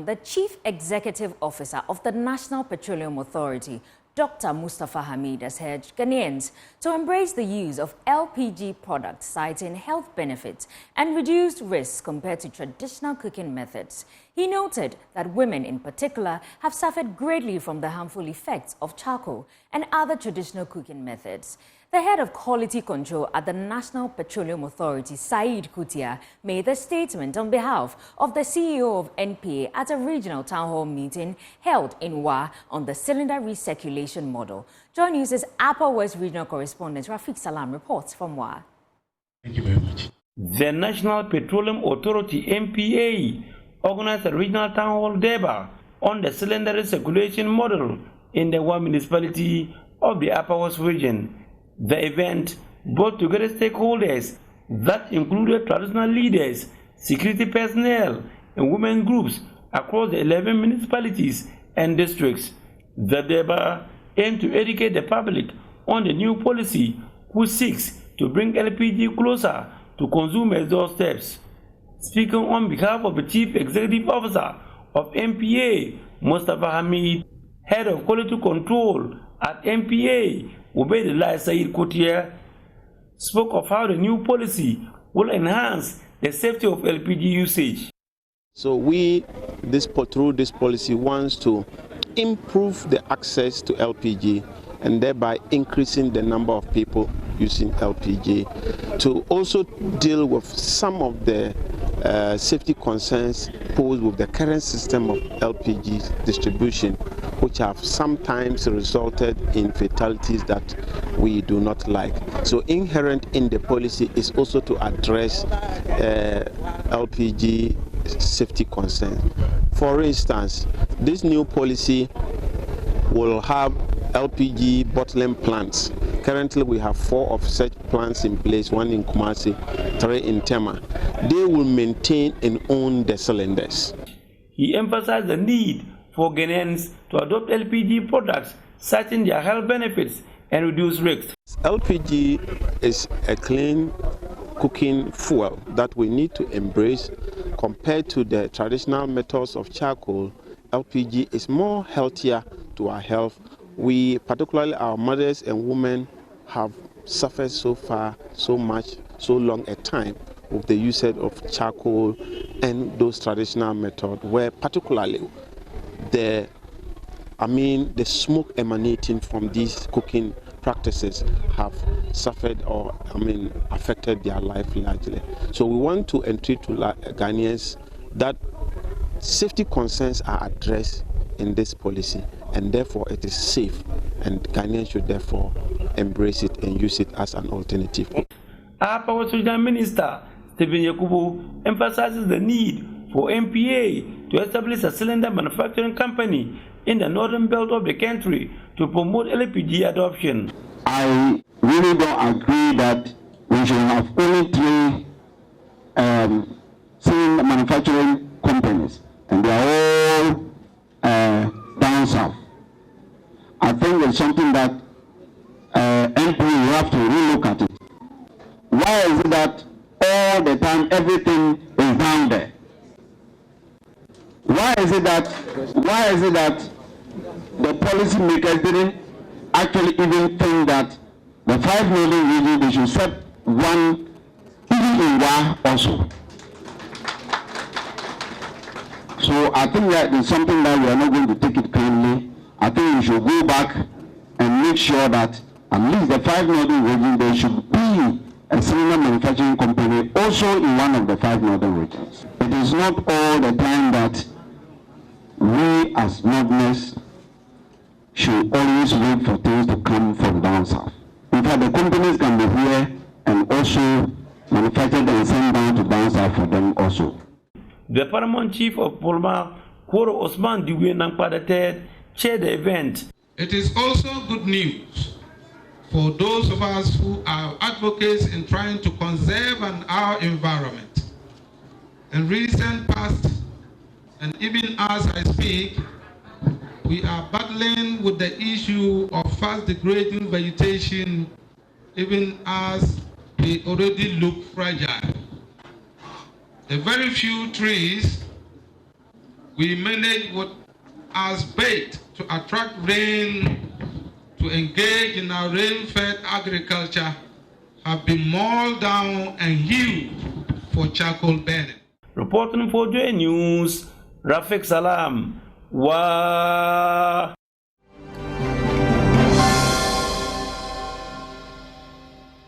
from the Chief Executive Officer of the National Petroleum Authority, Dr. Mustafa Hamid, has urged Ghanaians to embrace the use of LPG products, citing health benefits and reduced risks compared to traditional cooking methods. He noted that women in particular have suffered greatly from the harmful effects of charcoal and other traditional cooking methods. The head of quality control at the National Petroleum Authority, Said Kutia, made the statement on behalf of the CEO of NPA at a regional town hall meeting held in Wa on the cylinder recirculation model. Joy News' Upper West Regional Correspondent Rafiq Salam reports from Wa. Thank you very much. The National Petroleum Authority, NPA, organized a regional town hall debate on the cylinder recirculation model in the Wa municipality of the Upper West region. The event brought together stakeholders that included traditional leaders, security personnel, and women groups across the 11 municipalities and districts. The debate aimed to educate the public on the new policy, which seeks to bring LPG closer to consumers' doorsteps. Speaking on behalf of the Chief Executive Officer of NPA, Mustafa Hamid, Head of Quality Control at NPA, Ubaidullah Said Kutia, spoke of how the new policy will enhance the safety of LPG usage. So through this policy, wants to improve the access to LPG and thereby increasing the number of people using LPG, to also deal with some of the safety concerns posed with the current system of LPG distribution, which have sometimes resulted in fatalities that we do not like. So inherent in the policy is also to address LPG safety concerns. For instance, this new policy will have LPG bottling plants. Currently, we have 4 of such plants in place, 1 in Kumasi, 3 in Tema. They will maintain and own the cylinders. He emphasized the need for Ghanaians to adopt LPG products, citing their health benefits and reduce risks. LPG is a clean cooking fuel that we need to embrace. Compared to the traditional methods of charcoal, LPG is more healthier to our health. We, particularly our mothers and women, have suffered so long a time with the usage of charcoal and those traditional methods, where particularly the smoke emanating from these cooking practices have suffered or affected their life largely. So we want to entreat to Ghanaians that safety concerns are addressed in this policy, and therefore it is safe, and Ghanaians should therefore embrace it and use it as an alternative. Our Power Sudan Minister Stephen Yakubu emphasizes the need for NPA to establish a cylinder manufacturing company in the northern belt of the country to promote LPG adoption. I really don't agree that we should have only 3 cylinder manufacturing companies, and they are all down south. I think it's something that NPA will have to relook at it. Why is it that all the time everything is down there? Why is it that the policymakers didn't actually even think that the 5 northern regions, they should set one even in Wa also? So I think that is something that we are not going to take it kindly. I think we should go back and make sure that at least the 5 northern regions, there should be a cylinder manufacturing company also in one of the 5 northern regions. It is not all the time that we as northerners should always wait for things to come from down south. In fact, the companies can be here and also manufacture and send down south for them also. The Paramount Chief of Polma, Koro Osman Diwe Nangpada III, chaired the event. It is also good news for those of us who are advocates in trying to conserve our environment. In recent past, and even as I speak, we are battling with the issue of fast degrading vegetation, even as they already look fragile. The very few trees we manage what as bait to attract rain to engage in our rain-fed agriculture have been mauled down and used for charcoal burning. Reporting for J News, Rafik Salam. Wow.